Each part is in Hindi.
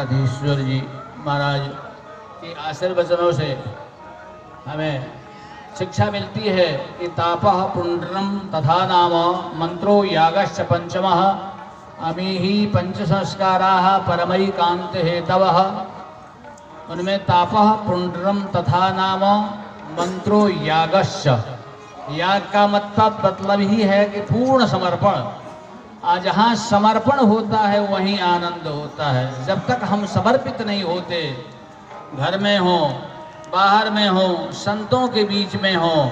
मठाधीश्वर जी महाराज के आशीर्वचनों से हमें शिक्षा मिलती है कि तापः पुंड्रम तथा नाम मंत्रो यागश्च पंचमः अमीहि पंच संस्काराः परमैकान्त हेतवः। उनमें तापः पुंड्रम तथा नाम मंत्रो यागश्च, याग का मतलब ही है कि पूर्ण समर्पण। जहाँ समर्पण होता है वहीं आनंद होता है। जब तक हम समर्पित नहीं होते, घर में हो, बाहर में हो, संतों के बीच में हो,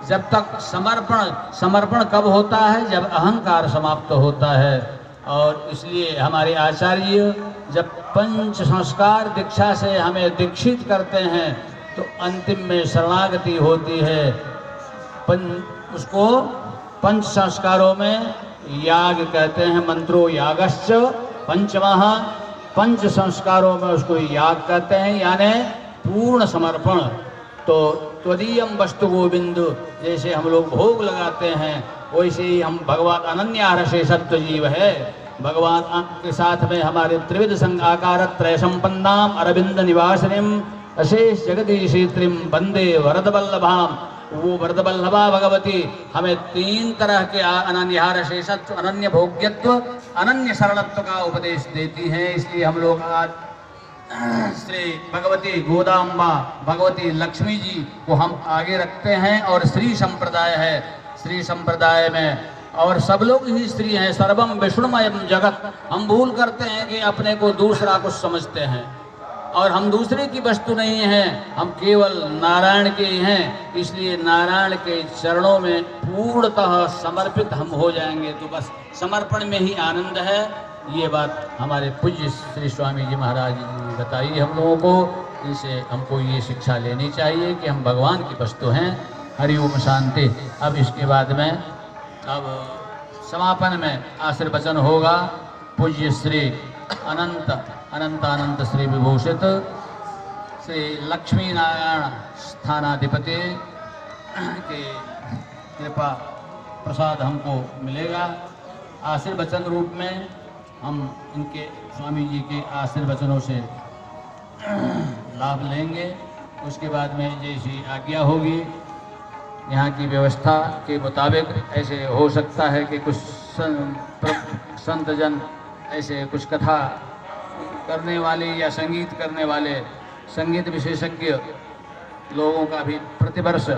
जब तक समर्पण कब होता है? जब अहंकार समाप्त होता है। और इसलिए हमारे आचार्य जब पंच संस्कार दीक्षा से हमें दीक्षित करते हैं तो अंतिम में शरणागति होती है। उसको पंच संस्कारों में याग कहते हैं। मंत्रो यागश्च पंचमः, पंच संस्कारों में उसको याग कहते हैं, यानी पूर्ण समर्पण। तो त्वदीयम वस्तु गोविंद, जैसे हम लोग भोग लगाते हैं वैसे ही हम भगवान अनन्या शेषत्व जीव है। भगवान के साथ में हमारे त्रिविध संग आकार त्रय संपन्नाम अरविंद निवासिनीम अशेष जगदीशीत्रीम वंदे वरदवल्लभाम। वो वरदवल्लभा भगवती हमें तीन तरह के अनन्य शेषत्व, अनन्य भोग्यत्व, अनन्य शरणत्व का उपदेश देती हैं। इसलिए हम लोग आज श्री भगवती गोदाम्बा, भगवती लक्ष्मी जी को हम आगे रखते हैं। और श्री संप्रदाय है, श्री संप्रदाय में और सब लोग ही स्त्री हैं। सर्वम विष्णुमयम जगत। हम भूल करते हैं कि अपने को दूसरा कुछ समझते हैं और हम दूसरे की वस्तु नहीं हैं, हम केवल नारायण के ही हैं। इसलिए नारायण के चरणों में पूर्णतः समर्पित हम हो जाएंगे तो बस समर्पण में ही आनंद है। ये बात हमारे पूज्य श्री स्वामी जी महाराज जी ने बताई हम लोगों को। इनसे हमको ये शिक्षा लेनी चाहिए कि हम भगवान की वस्तु हैं। हरि ओम शांति। अब इसके बाद में अब समापन में आशीर्वचन होगा पूज्य श्री अनंत अनंत अनंत श्री विभूषित श्री लक्ष्मी नारायण स्थानाधिपति के कृपा प्रसाद हमको मिलेगा। आशीर्वचन रूप में हम इनके स्वामी जी के आशीर्वचनों से लाभ लेंगे। उसके बाद में जैसी आज्ञा होगी यहाँ की व्यवस्था के मुताबिक ऐसे हो सकता है कि कुछ संत जन ऐसे कुछ कथा करने वाले या संगीत करने वाले संगीत विशेषज्ञ लोगों का भी प्रतिवर्ष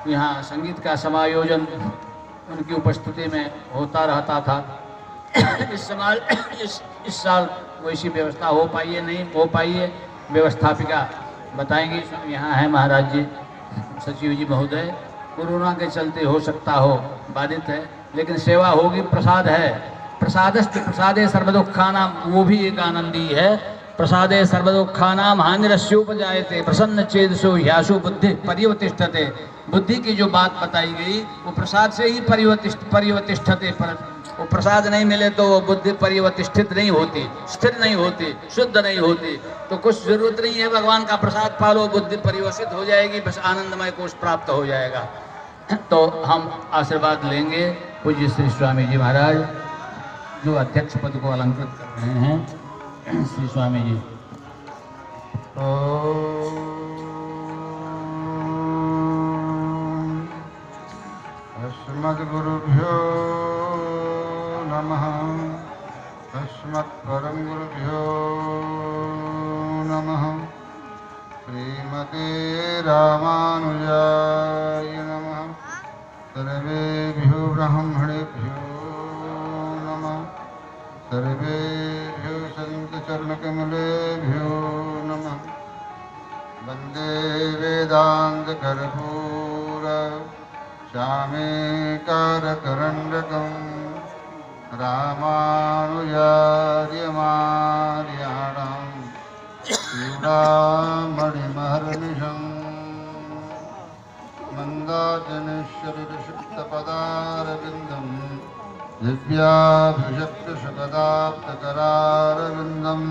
यहाँ संगीत का समायोजन उनकी उपस्थिति में होता रहता था। इस साल वैसी व्यवस्था हो पाई है, नहीं हो पाई है। व्यवस्थापिका बताएंगे। यहाँ है महाराज जी, सचिव जी महोदय। कोरोना के चलते हो सकता हो बाधित है, लेकिन सेवा होगी। प्रसाद है, प्रसादस्तु प्रसादे सर्वदुखानां, वो भी एक आनंदी है। प्रसादे सर्वदुखानां हानिरस्योपजायते प्रसन्न चेतसो ह्यासु बुद्धि पर्यवतिष्ठते। बुद्धि की जो बात बताई गई वो प्रसाद से ही पर्यवतिष्ठते। वो प्रसाद नहीं मिले तो वो बुद्धि पर्यवतिष्ठित नहीं होती, स्थिर नहीं होती, शुद्ध नहीं होती। तो कुछ जरूरत नहीं है, भगवान का प्रसाद पालो, बुद्धि परिवर्तित हो जाएगी, बस आनंदमय कोष प्राप्त हो जाएगा। तो हम आशीर्वाद लेंगे पूज्य श्री स्वामी जी महाराज जो अध्यक्ष पद को अलंकृत कर रहे हैं। श्री स्वामी जी। अस्मद्गुरुभ्यो नमः। अस्मत्परम गुरुभ्यो नमः। श्रीमते रामानुजाय नमः। सर्वेभ्यो ब्राह्मणेभ्यो नमः। सर्वेभ्यो सन्तचरणकमलेभ्यो नमः। वन्दे वेदान्तकर्पूर श्यामेकारकरण्डकम् रामानुजार्यमार्याणां चूडामणिमहर्निशम् मन्दाजनेश्वरशुक्तपदारविन्दं दिव्याभिषक्तशपदाब्दकरारविन्दं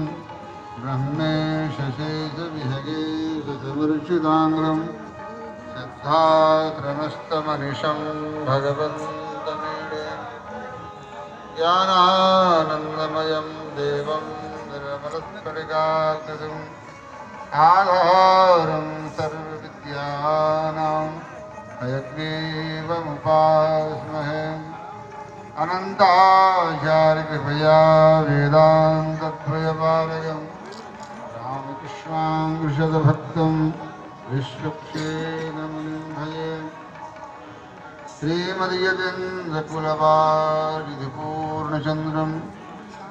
ब्रह्मेशशेषविहगेशमर्चिताङ्ग्रं सिद्धाक्रमस्तमनिशं भगवन्तमीडे ज्ञानानन्दमयं देवं निर्मलस्फटिकाकृतिम् आधारं सर्वविद्यानां हयग्रीवमुपास्महे अनन्ताचार्यकृपया वेदान्तद्वयपारगम् रामकृष्णाङ्घ्रिशतभक्तं विश्वक्सेनमुनिं भजे श्रीमद्यतीन्द्रकुलवारिधिपूर्णचन्द्रं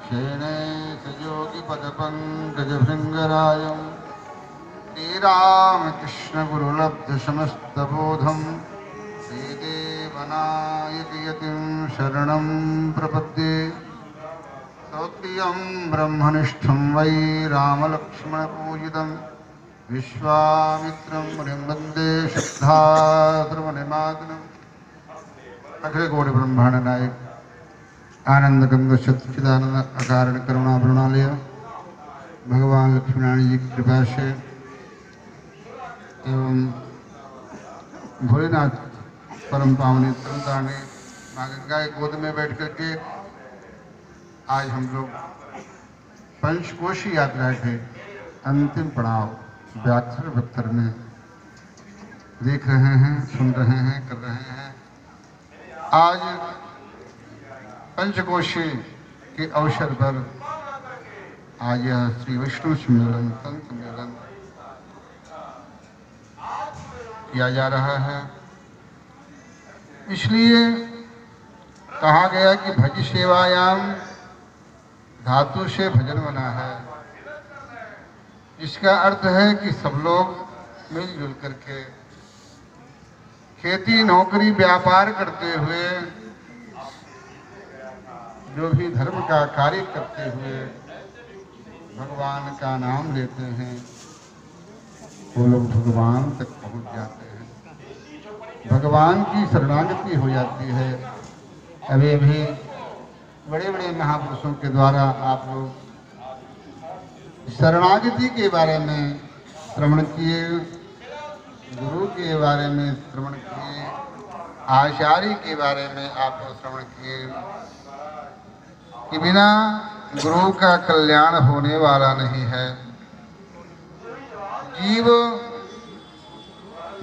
शेने सयोगिपदपङ्कजभृङ्गरायं श्रीरामकृष्णगुरुलब्धसमस्तबोधं श्रीदेवनायकयतिं शरणं प्रपद्ये सौक्तियं ब्रह्मनिष्ठं वै रामलक्ष्मणपूजितं विश्वामित्रं मुनिं वन्दे शुद्धाश्रमनिमातनम् अखिल कोटि ब्रह्मांड नायक आनंद कंद सच्चिदानंद अकारण करुणा प्रणालय भगवान लक्ष्मीनारायण जी की कृपा से एवं भोलेनाथ परम पावनी तरनतारणी माँ गंगा की गोद में बैठ करके आज हम लोग पंचकोशी यात्रा के अंतिम पड़ाव व्याघ्र भक्तर में देख रहे हैं, सुन रहे हैं, कर रहे हैं। आज पंचकोशी के अवसर पर आज यह श्री विष्णु सम्मेलन संत सम्मेलन किया जा रहा है। इसलिए कहा गया कि भज सेवायाम धातु से भजन बना है। इसका अर्थ है कि सब लोग मिलजुल करके खेती नौकरी व्यापार करते हुए जो भी धर्म का कार्य करते हुए भगवान का नाम लेते हैं वो लोग भगवान तक पहुंच जाते हैं, भगवान की शरणागति हो जाती है। अभी अभी बड़े बड़े महापुरुषों के द्वारा आप लोग शरणागति के बारे में श्रवण किए, गुरु के बारे में श्रवण किए, आचार्य के बारे में आप लोग श्रवण किए कि बिना गुरु का कल्याण होने वाला नहीं है। जीव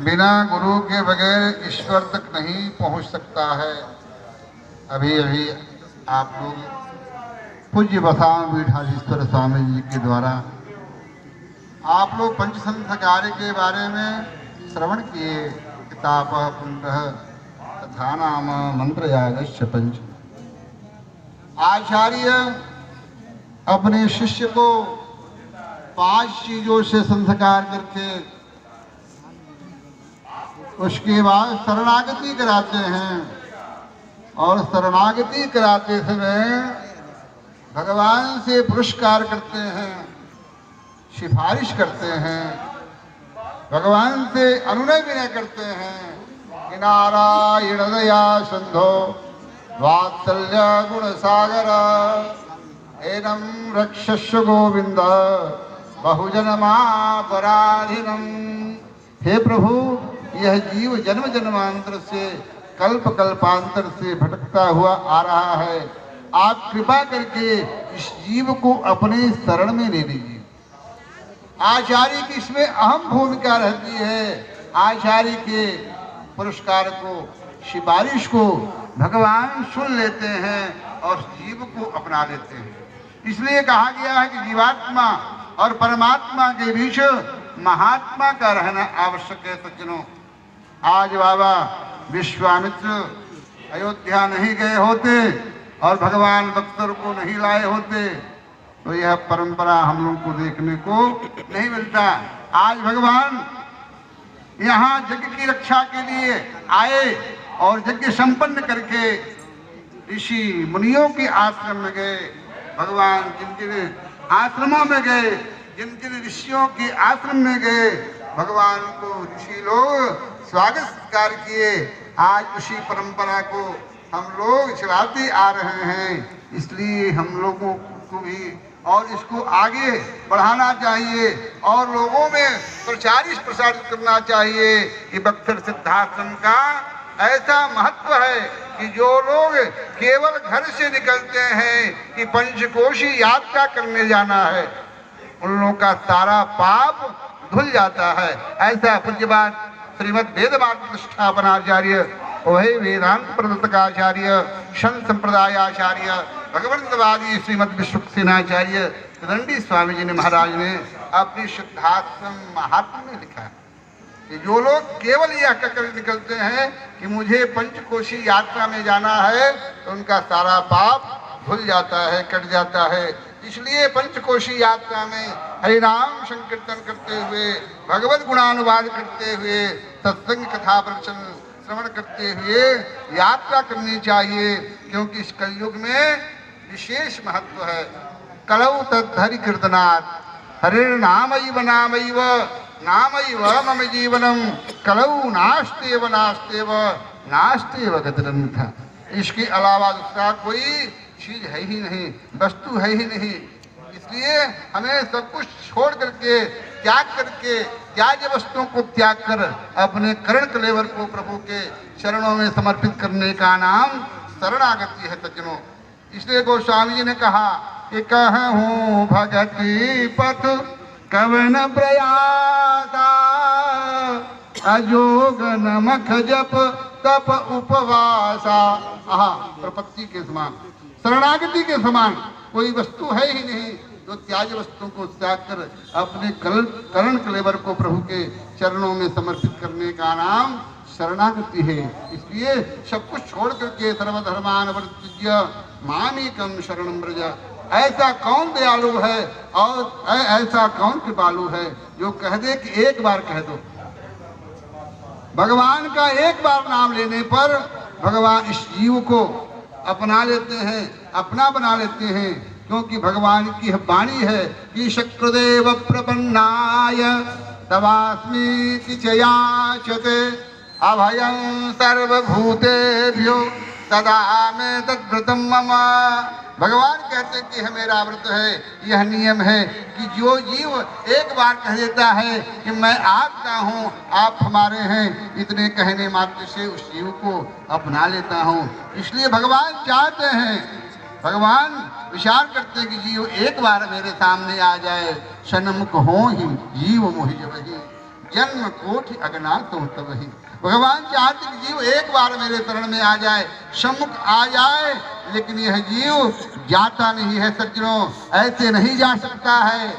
बिना गुरु के बगैर ईश्वर तक नहीं पहुंच सकता है। अभी अभी आप लोग पूज्य बसावन पीठाधीश्वर स्वामी जी के द्वारा आप लोग पंचसंथ कार्य के बारे में श्रवण किए। किताब पुण्य तथा नाम मंत्र यागश्च पंच। आचार्य अपने शिष्य को 5 चीजों से संस्कार करके उसके बाद शरणागति कराते हैं और शरणागति कराते समय भगवान से पुरस्कार करते हैं, सिफारिश करते हैं, भगवान से अनुनय विनय करते हैं कि नारायण दया सिंधो वात्सल्य गुण सागर एनम रक्षस्व गोविंद बहुजनमापराधिनम। हे प्रभु, यह जीव जन्म जन्मांतर से कल्प कल्पांतर से भटकता हुआ आ रहा है। आप कृपा करके इस जीव को अपने शरण में ले लीजिए। आचार्य की इसमें अहम भूमिका रहती है। आचार्य के पुरस्कार को, सिफारिश को भगवान सुन लेते हैं और जीव को अपना लेते हैं। इसलिए कहा गया है कि जीवात्मा और परमात्मा के बीच महात्मा का रहना आवश्यक है। सज्जनों, आज बाबा विश्वामित्र अयोध्या नहीं गए होते और भगवान बख्तर को नहीं लाए होते तो यह परंपरा हम लोग को देखने को नहीं मिलता। आज भगवान यहाँ यज्ञ की रक्षा के लिए आए और यज्ञ संपन्न करके ऋषि मुनियों के आश्रम में गए। भगवान जिन जिन आश्रमों में गए, जिन जिन ऋषियों के आश्रम में गए, भगवान को ऋषि लोग स्वागत सत्कार किए। आज उसी परंपरा को हम लोग चलाते आ रहे हैं। इसलिए हम लोगों को भी और इसको आगे बढ़ाना चाहिए और लोगों में प्रचारित प्रसारित करना चाहिए कि बख्तर सिद्धाश्रम का ऐसा महत्व है कि जो लोग केवल घर से निकलते हैं कि पंचकोशी यात्रा करने जाना है, उन लोगों का सारा पाप धुल जाता है। ऐसा पूज्यपाद श्रीमद वेद मार्ग प्रतिष्ठापनाचार्य, वही वेदांत प्रदत्तकाचार्य, संत संप्रदाय आचार्य, भगवंतवादी श्रीमद विश्वक्सेनाचार्य दंडी स्वामी जी ने महाराज ने अपनी शुद्धात्म महात्म में लिखा है कि जो लोग केवल यह कहकर निकलते हैं कि मुझे पंचकोशी यात्रा में जाना है, तो उनका सारा पाप धुल जाता है, कट जाता है। इसलिए पंचकोशी यात्रा में हरि नाम संकीर्तन करते हुए, भगवत गुणानुवाद करते हुए, सत्संग कथा प्रवचन श्रवण करते हुए यात्रा करनी चाहिए, क्योंकि इस कलयुग में विशेष महत्व है। कलौ तद्धरि कीर्तनात् हरिर् नामैव नामैव नामैव मम जीवनम कलौ नास्तेव नास्तेव नास्तेव गतिरन्यथा। इसके अलावा दूसरा कोई चीज है ही नहीं, वस्तु है ही नहीं। इसलिए हमें सब कुछ छोड़ करके, त्याग करके, त्याज्य वस्तुओं को त्याग कर अपने करण कलेवर को प्रभु के चरणों में समर्पित करने का नाम शरणागति है सज्जनों। इसलिए गोस्वामी जी ने कहा कि कहूँ भगति पथ कवन प्रयासा, अजोग नमक जप तप उपवासा। प्रपत्ति के समान, शरणागति के समान कोई वस्तु है ही नहीं जो त्याज्य वस्तुओं को त्याग कर अपने करण कलेवर को प्रभु के चरणों में समर्पित करने का नाम शरणागति है। इसलिए सब कुछ छोड़ करके सर्वधर्मान परित्यज्य मामेकं शरणं व्रज। ऐसा कौन दयालु है और ऐसा कौन कृपालु है जो कह दे कि एक बार कह दो। भगवान का एक बार नाम लेने पर भगवान इस जीव को अपना लेते हैं, अपना बना लेते हैं, क्योंकि भगवान की वाणी है कि शक्रदेव प्रपन्नाय तवास्मीति च याचते अभयं सर्वभूतेभ्यो तदा में तद्व्रतम मम। भगवान कहते हैं कि यह मेरा व्रत है, यह नियम है कि जो जीव एक बार कह देता है कि मैं आपका हूँ, आप हमारे हैं, इतने कहने मात्र से उस जीव को अपना लेता हूँ। इसलिए भगवान चाहते हैं, भगवान विचार करते हैं कि जीव एक बार मेरे सामने आ जाए। सन्मुख हो ही जीव मोहि जबहि, जन्म कोटि अगनात हो तबहि। भगवान चाहते कि जीव एक बार मेरे शरण में आ जाए, सम्मुख आ जाए, लेकिन यह जीव जाता नहीं है सज्जनों, ऐसे नहीं जा सकता है।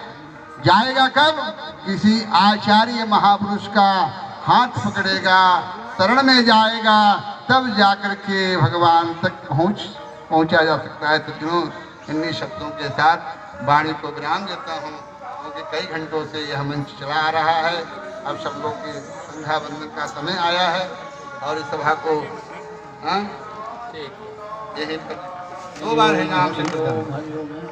जाएगा कब? किसी आचार्य महापुरुष का हाथ पकड़ेगा, शरण में जाएगा, तब जाकर के भगवान तक पहुंचा जा सकता है। सज्जनों, इन्हीं शब्दों के साथ वाणी को विराम देता हूँ, क्योंकि कई घंटों से यह मंच चला आ रहा है। अब सब लोग की संध्या बंदन का समय आया है और इस सभा को यही 2 बार है नाम संकीर्तन।